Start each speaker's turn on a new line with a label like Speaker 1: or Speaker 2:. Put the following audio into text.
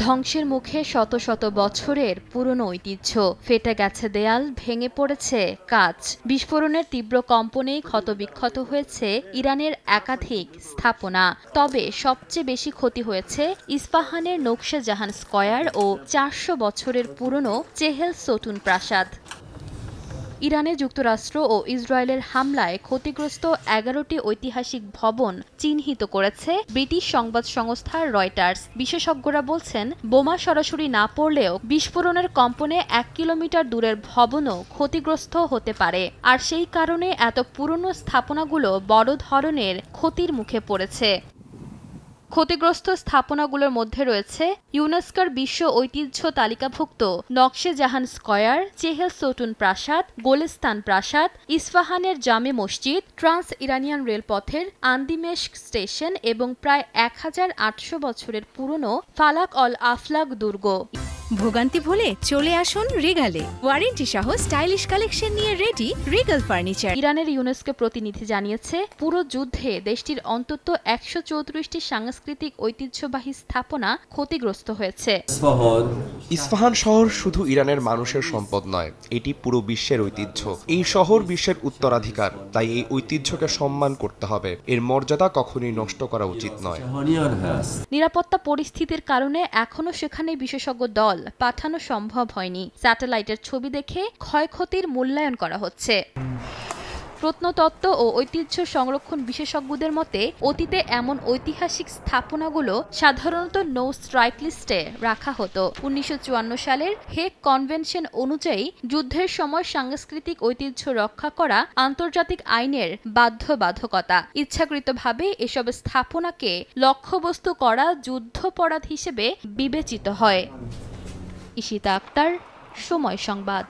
Speaker 1: ধ্বংসের মুখে শত শত বছরের পুরনো ঐতিহ্য, ফেটে গেছে দেয়াল, ভেঙে পড়েছে কাঁচ। বিস্ফোরণের তীব্র কম্পনেই ক্ষতবিক্ষত হয়েছে ইরানের একাধিক স্থাপনা। তবে সবচেয়ে বেশি ক্ষতি হয়েছে ইস্পাহানের নকশে জাহান স্কয়ার ও ৪০০ বছরের পুরনো চেহেল সোটুন প্রাসাদ। ইরানে যুক্তরাষ্ট্র ও ইসরায়েলের হামলায় ক্ষতিগ্রস্ত ১১টি ঐতিহাসিক ভবন চিহ্নিত করেছে ব্রিটিশ সংবাদ সংস্থা রয়টার্স। বিশেষজ্ঞরা বলছেন, বোমা সরাসরি না পড়লেও বিস্ফোরণের কম্পনে ১ কিলোমিটার দূরের ভবনও ক্ষতিগ্রস্ত হতে পারে। আর সেই কারণে এত পুরনো স্থাপনাগুলো বড় ধরনের ক্ষতির মুখে পড়েছে। ক্ষতিগ্রস্ত স্থাপনাগুলোর মধ্যে রয়েছে ইউনেস্কোর বিশ্ব ঐতিহ্য তালিকাভুক্ত নকশে জাহান স্কয়ার, চেহেল সোটুন প্রাসাদ, গোলিস্তান প্রাসাদ, ইস্পাহানের জামে মসজিদ, ট্রান্স ইরানিয়ান রেলপথের আন্দিমেশক স্টেশন এবং প্রায় ১,৮০০ বছরের পুরনো ফালাক অল আফলাক দুর্গ।
Speaker 2: ভোগান্তি ভুলে চলে আসুন রিগালে, ওয়ারেন্টি সহ স্টাইলিশ কালেকশন নিয়ে রেডি রিগাল ফার্নিচার।
Speaker 1: ইরানের ইউনেস্কো প্রতিনিধি জানিয়েছে, পুরো যুদ্ধে দেশটির অন্তত ১৩৪টি সাংস্কৃতিক ঐতিহ্যবাহী স্থাপনা ক্ষতিগ্রস্ত হয়েছে।
Speaker 3: ইস্পাহান শহর শুধু ইরানের মানুষের সম্পদ নয়, এটি পুরো বিশ্বের ঐতিহ্য। এই শহর বিশ্বের উত্তরাধিকার, তাই এই ঐতিহ্যকে সম্মান করতে হবে। এর মর্যাদা কখনোই নষ্ট করা উচিত নয়।
Speaker 1: নিরাপত্তা পরিস্থিতির কারণে এখনও সেখানে বিশেষজ্ঞ দল পাঠানো সম্ভব হয়নি। স্যাটেলাইটের ছবি দেখে ক্ষয়ক্ষতির মূল্যায়ন করা হচ্ছে। প্রত্নতত্ত্ব ও ঐতিহ্য সংরক্ষণ বিশেষজ্ঞদের মতে, অতীতে এমন ঐতিহাসিক স্থাপনাগুলো সাধারণত নো স্ট্রাইক লিস্টে রাখা হতো। ১৯৫৪ সালের হেগ কনভেনশন অনুযায়ী যুদ্ধের সময় সাংস্কৃতিক ঐতিহ্য রক্ষা করা আন্তর্জাতিক আইনের বাধ্যবাধকতা। ইচ্ছাকৃতভাবে এসব স্থাপনাকে লক্ষ্যবস্তু করা যুদ্ধাপরাধ হিসেবে বিবেচিত হয়। ঈশিতা আক্তার, সময় সংবাদ।